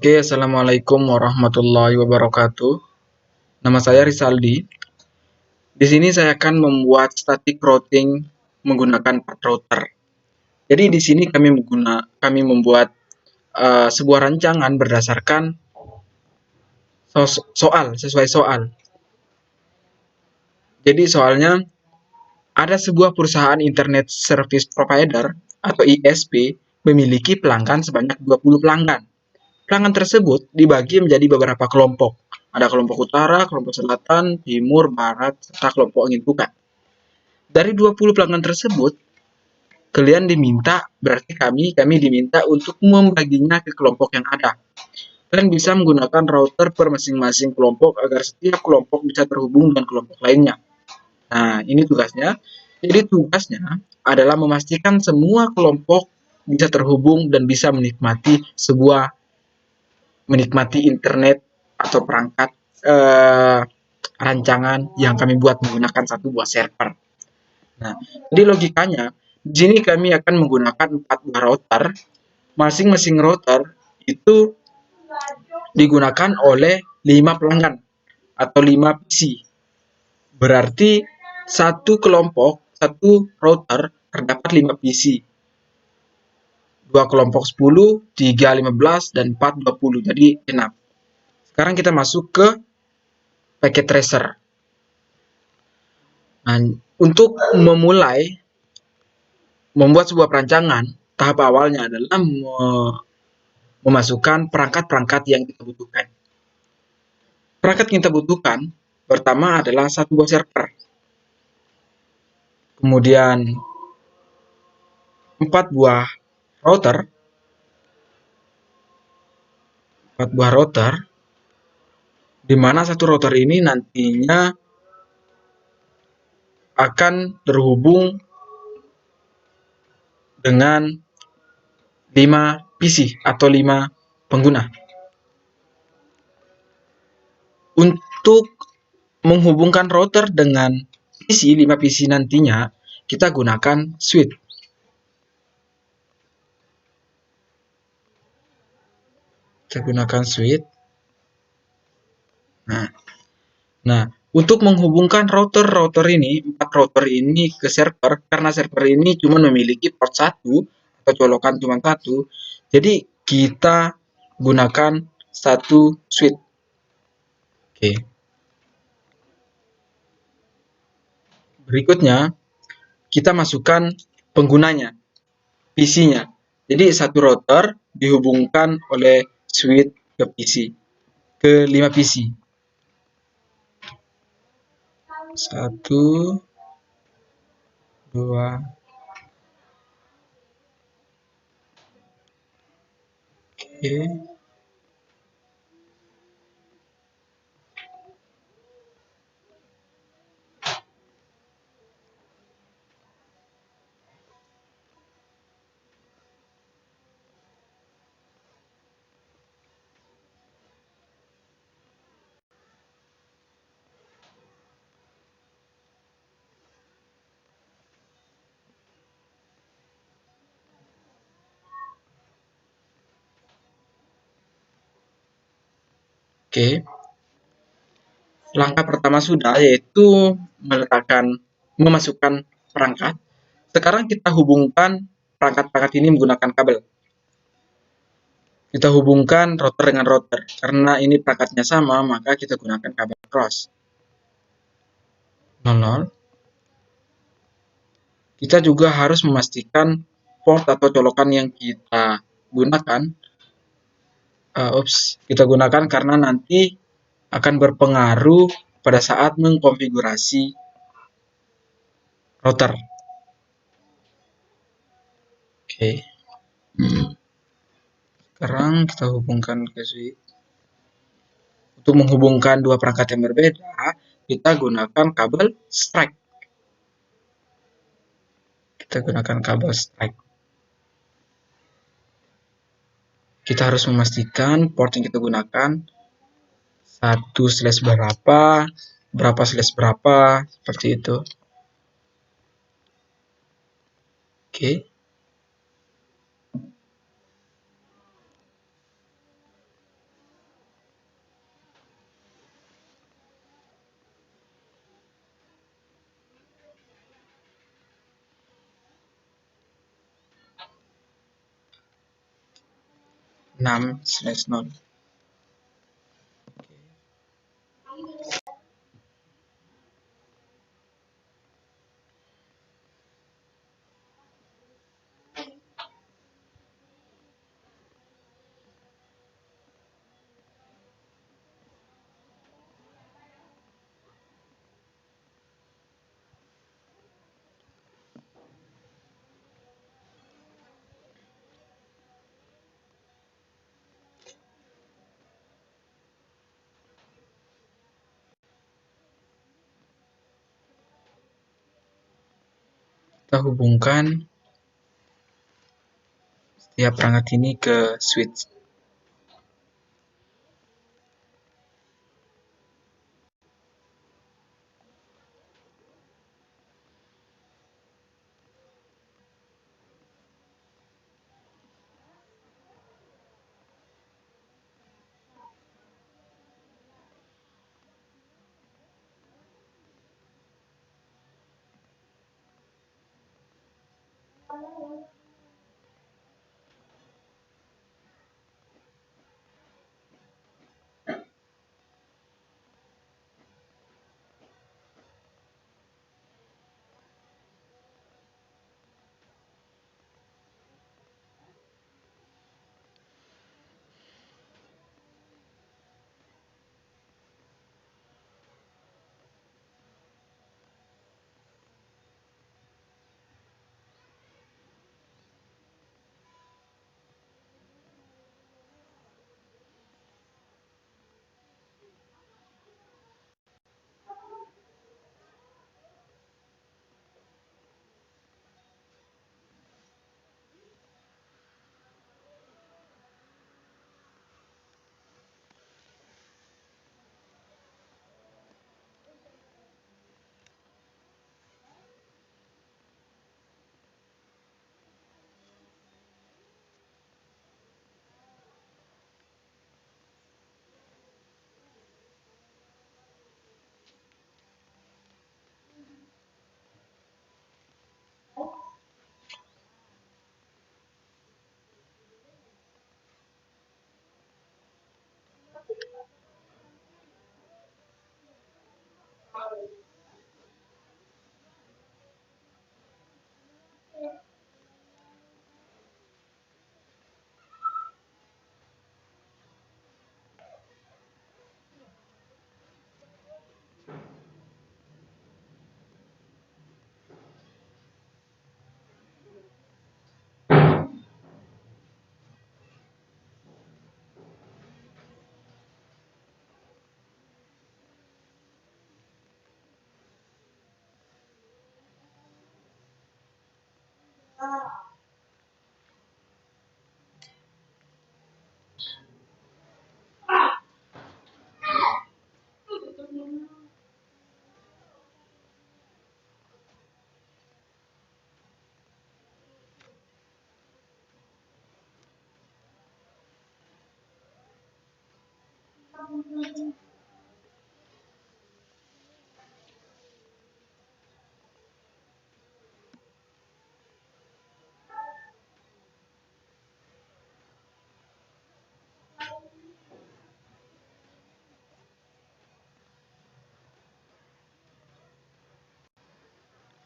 Oke, assalamualaikum warahmatullahi wabarakatuh. Nama saya Rizaldi. Di sini saya akan membuat static routing menggunakan path router. Jadi di sini kami membuat sebuah rancangan berdasarkan sesuai soal. Jadi soalnya ada sebuah perusahaan internet service provider atau ISP memiliki pelanggan sebanyak 20 pelanggan. Pelanggan tersebut dibagi menjadi beberapa kelompok. Ada kelompok utara, kelompok selatan, timur, barat, serta kelompok angin pukat. Dari 20 pelanggan tersebut, kami diminta untuk membaginya ke kelompok yang ada. Kalian bisa menggunakan router per masing-masing kelompok agar setiap kelompok bisa terhubung dengan kelompok lainnya. Nah, ini tugasnya. Jadi tugasnya adalah memastikan semua kelompok bisa terhubung dan bisa menikmati internet atau perangkat rancangan yang kami buat menggunakan satu buah server. Nah, jadi logikanya di sini kami akan menggunakan 4 buah router. Masing-masing router itu digunakan oleh 5 pelanggan atau 5 PC. Berarti satu router terdapat 5 PC. 2 kelompok 10, 3 15 dan 4 20. Jadi genap. Sekarang kita masuk ke packet tracer. Nah, untuk memulai membuat sebuah perancangan, tahap awalnya adalah memasukkan perangkat-perangkat yang kita butuhkan. Perangkat yang kita butuhkan pertama adalah satu buah server. Kemudian 4 buah router. 4 buah router di mana satu router ini nantinya akan terhubung dengan 5 PC atau 5 pengguna. Untuk menghubungkan router dengan PC, 5 PC nantinya, kita gunakan switch. Kita gunakan switch. Nah, untuk menghubungkan router 4 router ini ke server, karena server ini cuma memiliki port 1 atau colokan cuma 1, jadi kita gunakan satu switch. Oke. Berikutnya, kita masukkan penggunanya, PC-nya. Jadi satu router dihubungkan oleh switch ke PC, ke 5 PC. 1, 2, oke. Oke. Langkah pertama sudah, yaitu memasukkan perangkat. Sekarang kita hubungkan perangkat-perangkat ini menggunakan kabel. Kita hubungkan router dengan router. Karena ini perangkatnya sama, maka kita gunakan kabel cross. 00. Kita juga harus memastikan port atau colokan yang kita gunakan karena nanti akan berpengaruh pada saat mengkonfigurasi router. Oke. Sekarang kita hubungkan ke switch. Untuk menghubungkan dua perangkat yang berbeda, kita gunakan kabel strike. Kita harus memastikan port yang kita gunakan 1/berapa, berapa/berapa, seperti itu. Oke. 6/0. Kita hubungkan setiap perangkat ini ke switch.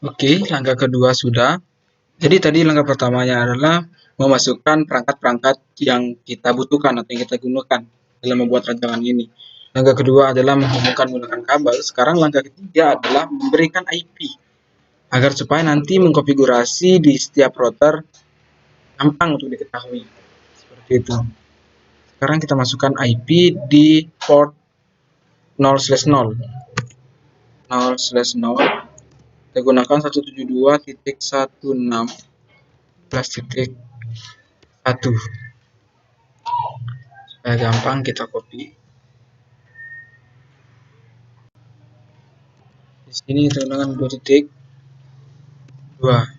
Oke, langkah kedua sudah. Jadi tadi langkah pertamanya adalah memasukkan perangkat-perangkat yang kita butuhkan atau yang kita gunakan dalam membuat rancangan ini. Langkah kedua adalah menghubungkan menggunakan kabel. Sekarang langkah ketiga adalah memberikan IP agar supaya nanti mengkonfigurasi di setiap router gampang untuk diketahui. Seperti itu. Sekarang kita masukkan IP di port 0/0. 0/0. Kita gunakan 172.16.1 supaya gampang kita copy. Di sini kita gunakan 2.2.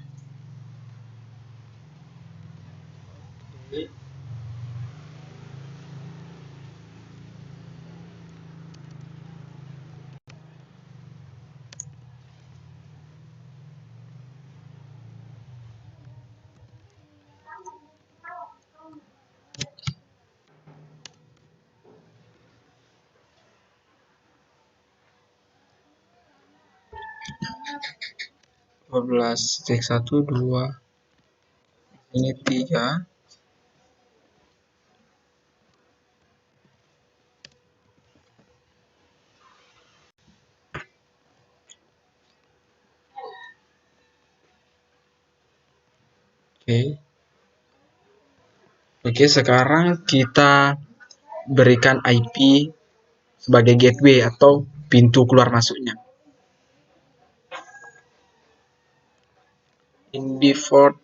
12.1.2 ini 3. Oke, sekarang kita berikan IP sebagai gateway atau pintu keluar masuknya. In default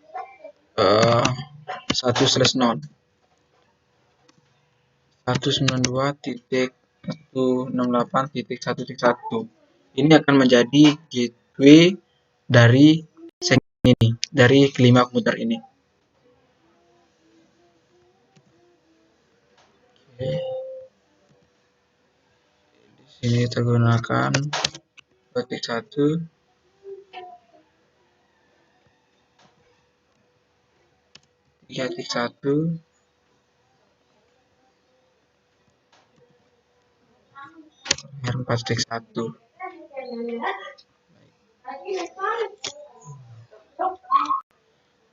1/0 192.168.1.1. Ini akan menjadi gateway dari segmen ini, dari kelima komputer ini. Oke. Di sini kita gunakan 2.1, 3.1, 4.1.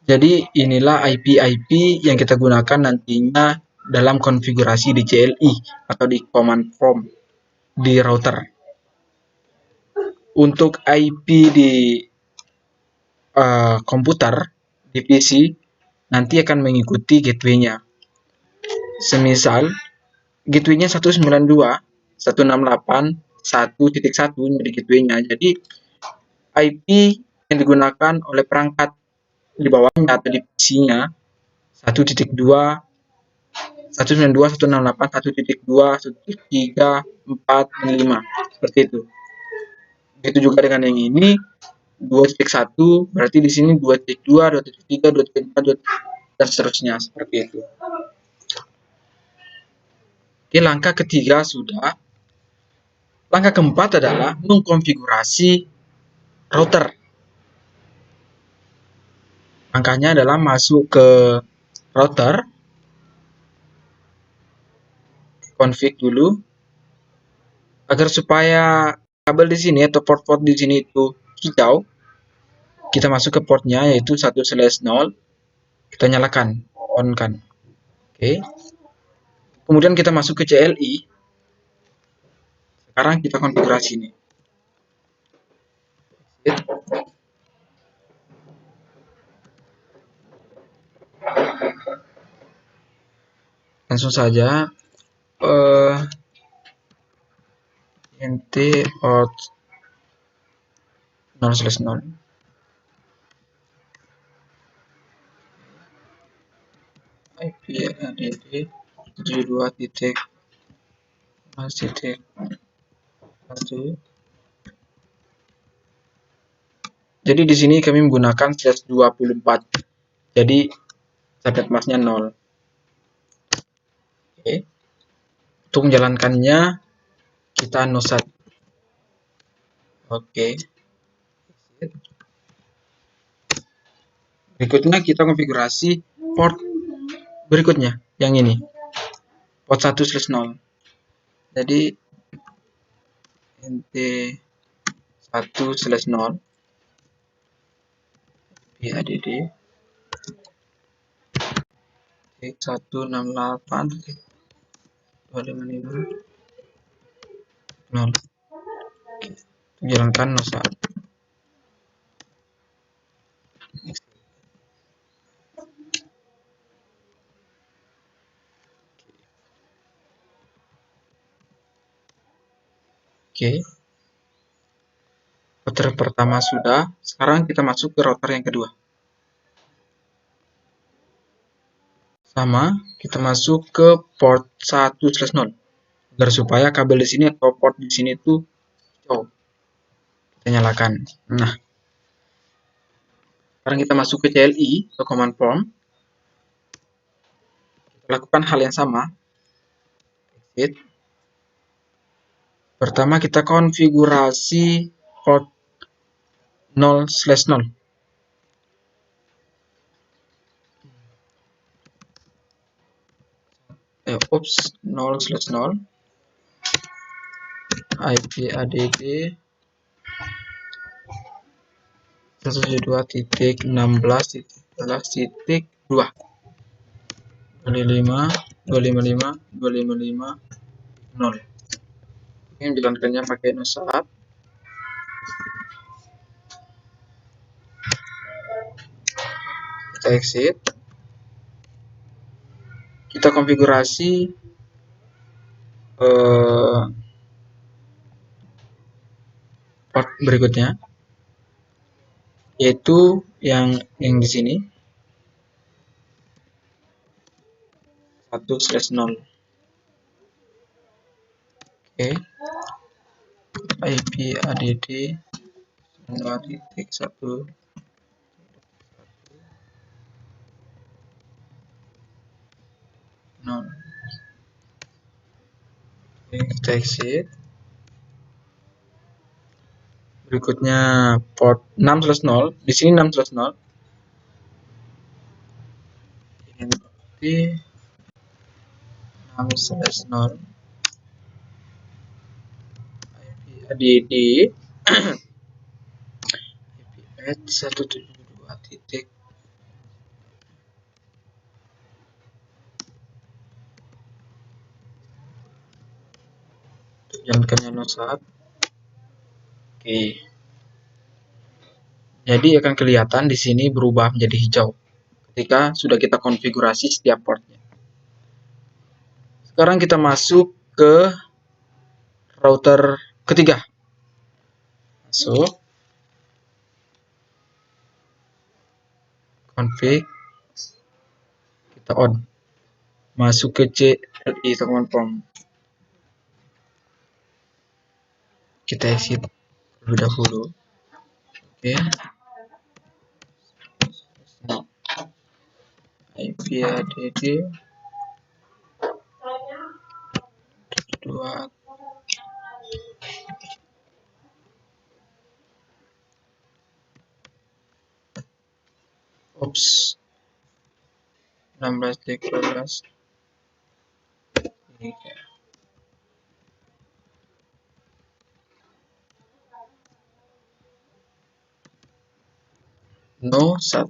Jadi inilah IP-IP yang kita gunakan nantinya dalam konfigurasi di CLI atau di command prompt di router. Untuk IP di komputer, di PC, nanti akan mengikuti gateway-nya. Semisal gateway-nya 192.168.1.1 menjadi gateway-nya. Jadi IP yang digunakan oleh perangkat di bawahnya atau di PC-nya 1.2, 192.168.1.2, 1.3, 4, dan 5. Seperti itu. Begitu juga dengan yang ini 2.1, berarti di sini 2.2, 2.3, 2.4, dan seterusnya. Seperti itu. Oke, langkah ketiga sudah. Langkah keempat adalah mengkonfigurasi router. Langkahnya adalah masuk ke router, config dulu, agar supaya kabel di sini atau port-port di sini itu hijau, kita masuk ke portnya yaitu 1/0, kita nyalakan, on kan. Oke. Kemudian kita masuk ke CLI. Sekarang kita konfigurasi ini. Langsung saja int port 0/0. IP add 72.0.1. Jadi di sini kami menggunakan /24. Jadi subnet masknya 0. Oke. Untuk menjalankannya kita nosat. Oke. Berikutnya kita konfigurasi port berikutnya, yang ini. Port 1/0. Jadi int 1/0 add 168.255.0. Jalankan nosa. Oke. Router pertama sudah. Sekarang kita masuk ke router yang kedua. Sama, kita masuk ke port 1/0 agar supaya kabel di sini atau port di sini itu hijau. Kita nyalakan. Nah, sekarang kita masuk ke CLI atau command prompt. Kita lakukan hal yang sama. Exit. Pertama kita konfigurasi port 0/0. Oops, 0/0 IP add 172.16.11.2 255 255 255 0. Ini menjalankannya pakai nosat. Kita exit. Kita konfigurasi port berikutnya, yaitu yang di sini 1/0. Oke. IP add 2.1 0. Oke, kita exit. Berikutnya port 6/0. Di sini 6/0. Ini berarti 6/0. IP add IP 172 titik jalankannya nosat. Oke. Jadi akan kelihatan di sini berubah menjadi hijau ketika sudah kita konfigurasi setiap portnya. Sekarang kita masuk ke router ketiga. Masuk. Config. Kita on. Masuk ke CLI teman-teman. Kita exit terlebih dahulu. Oke. IP add 2. Ops. 16.12. No sat.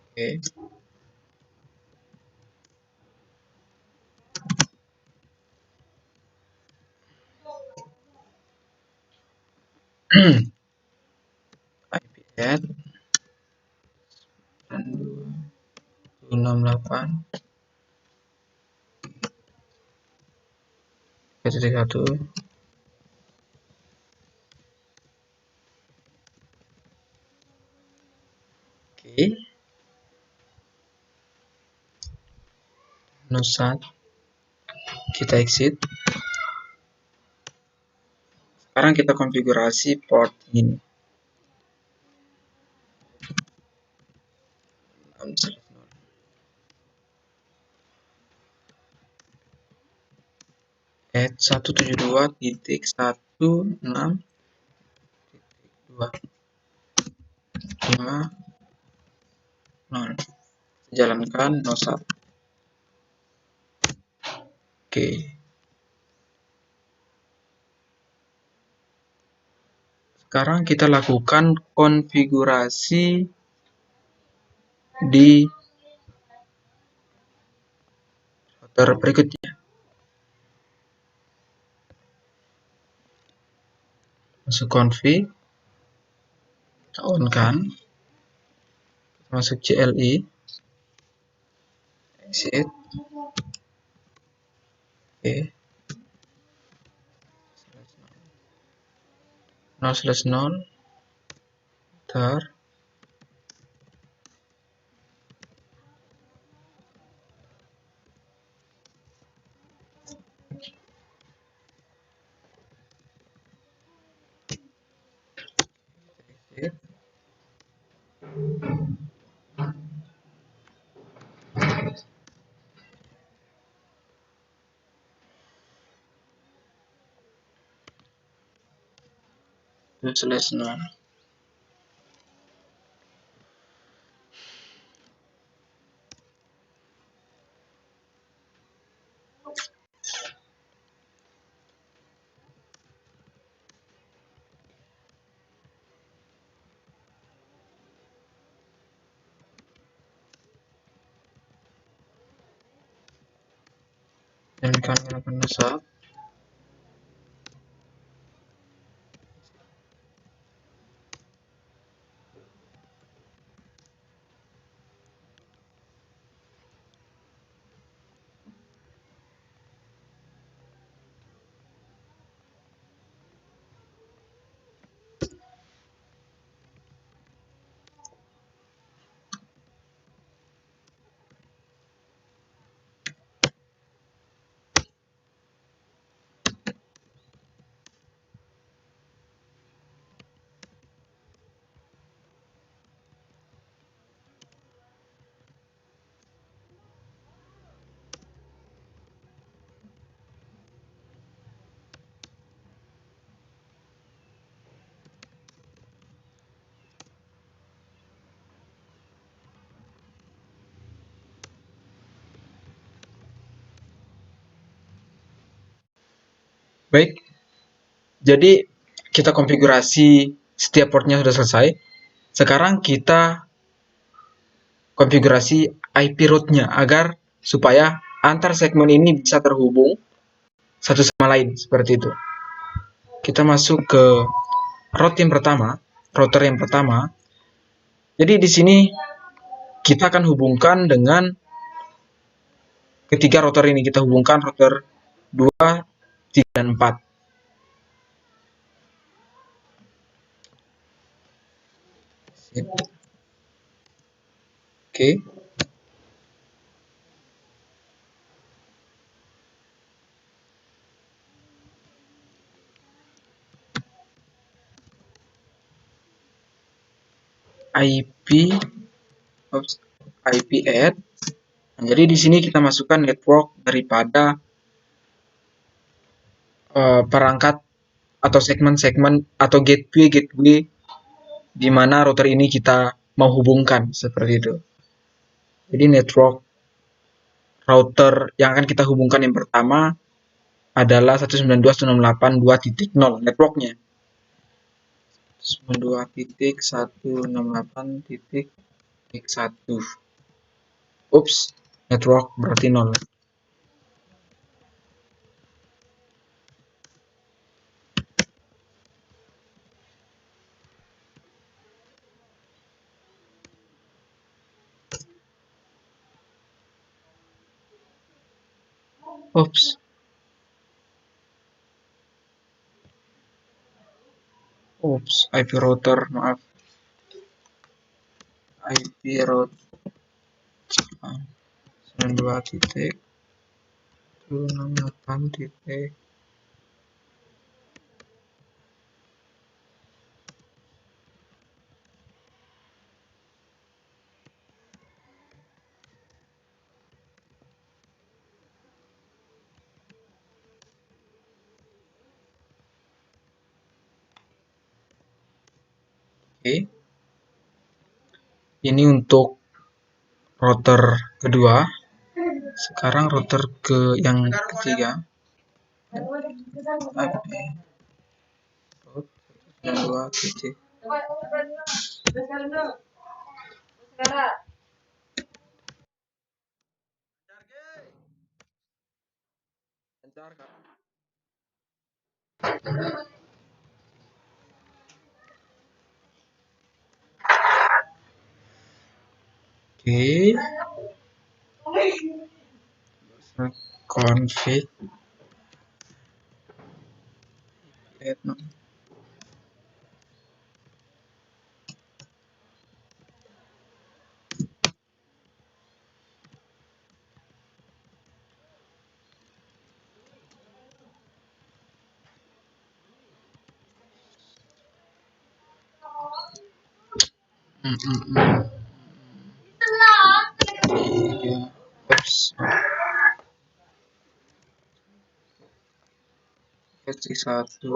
Oke. IP add 268 1. Oke. Nosat. Kita exit. Sekarang kita konfigurasi port ini. Add 172.16.2 jalankan nosat. Oke. Sekarang kita lakukan konfigurasi di router berikutnya. Masuk config, kita on kan, masuk CLI, exit. Oke. 0/0 enter. Exit. /0. dan kami akan masak. Baik, jadi kita konfigurasi setiap portnya sudah selesai. Sekarang kita konfigurasi IP route-nya agar supaya antar segmen ini bisa terhubung satu sama lain seperti itu. Kita masuk ke router yang pertama. Jadi di sini kita akan hubungkan dengan ketiga router ini. Kita hubungkan router 2, 3, dan 4. Oke. IP add. Nah, jadi di sini kita masukkan network daripada perangkat atau segmen-segmen atau gateway di mana router ini kita mau hubungkan seperti itu. Jadi network router yang akan kita hubungkan yang pertama adalah 192.168.2.0 networknya. 192.168.1. Ups, network berarti 0. Ups. Ups, IP router, maaf. IP router 92.168. Oke. Ini untuk router kedua. Sekarang router ke yang ketiga. Oke. Config. Oops. Versi 1.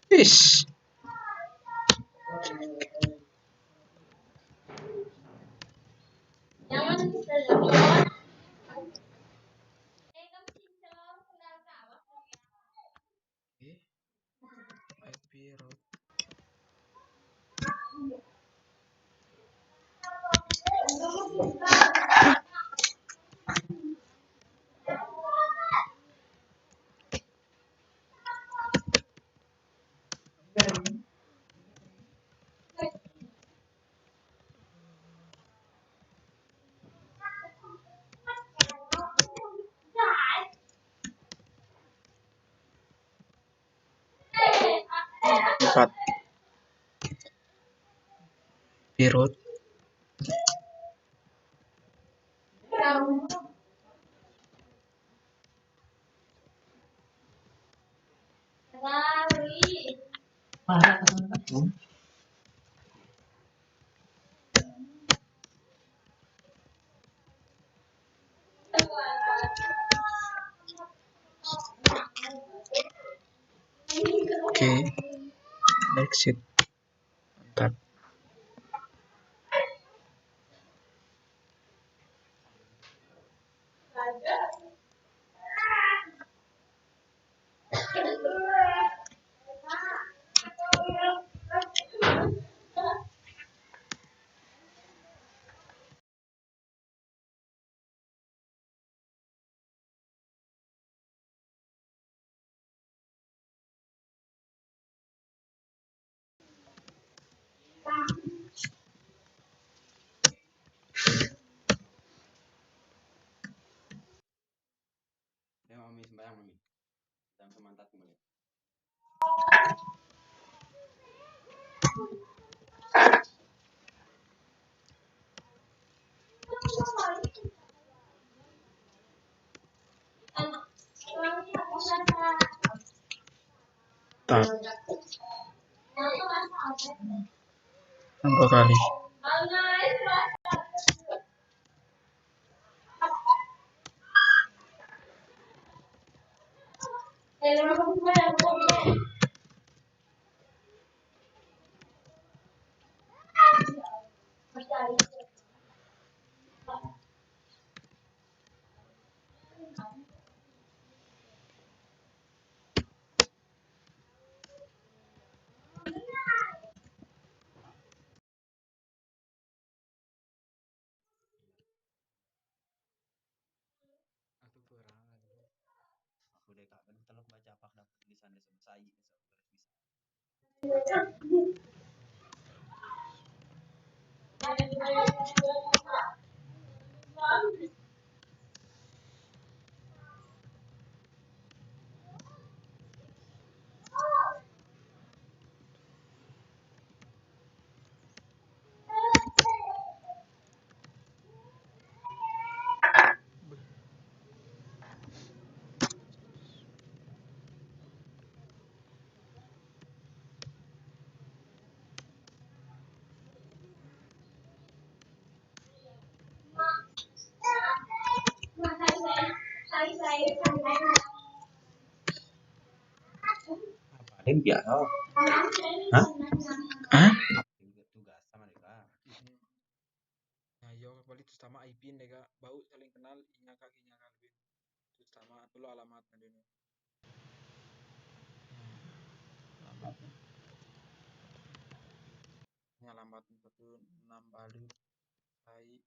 Ish. IP route. 4. Birut. Oke, exit. Mantap. Mami sembayang mami. Jangan semantat kembali. Tak. Berapa kali? Aku kurang. Aku deh kak, telok baca apa dapat tulisan desa saya bisa. Apa ada biasa? Hah? Hah? Tugas sama mereka. Nah, yo kembali terus sama IP mereka bau saling kenal inya kakinya kalbin. Terus sama dulu alamatnya dulu. Alamatnya. Ini alamat 46 Balu. Sai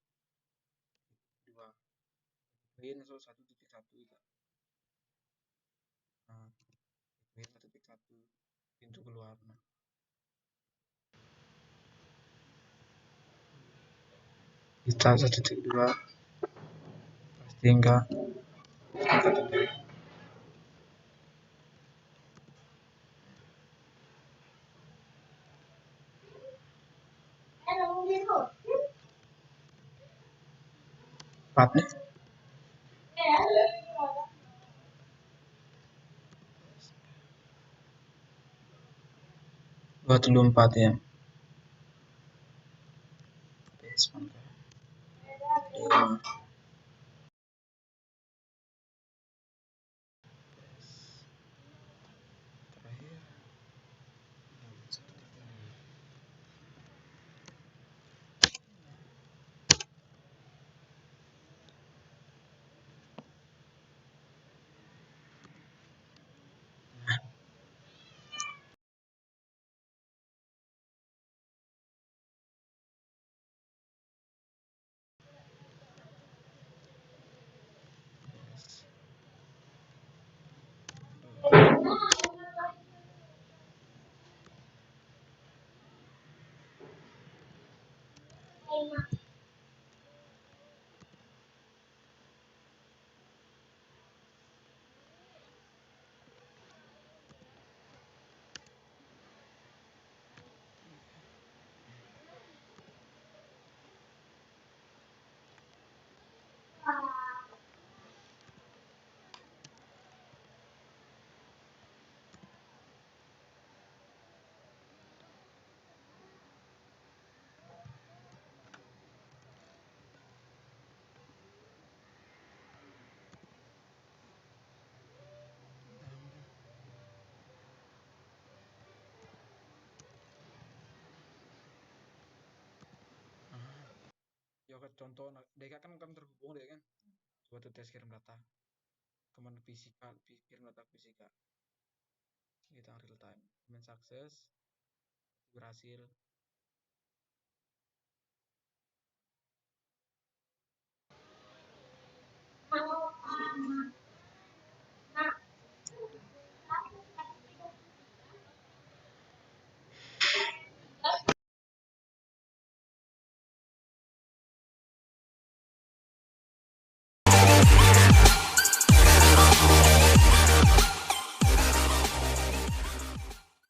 2. Win so 1.1 itu. Nah, win 1.1 pintu keluar. Nah. Kita 1.2 pasti enggak. Empatnya 24 ya. Yes, mantap. Terakhir. contoh, Deka kan terhubung deh kan. Coba tuh tes kirim data. Teman fisika, kirim data fisika. Kita real time. Main sukses, berhasil.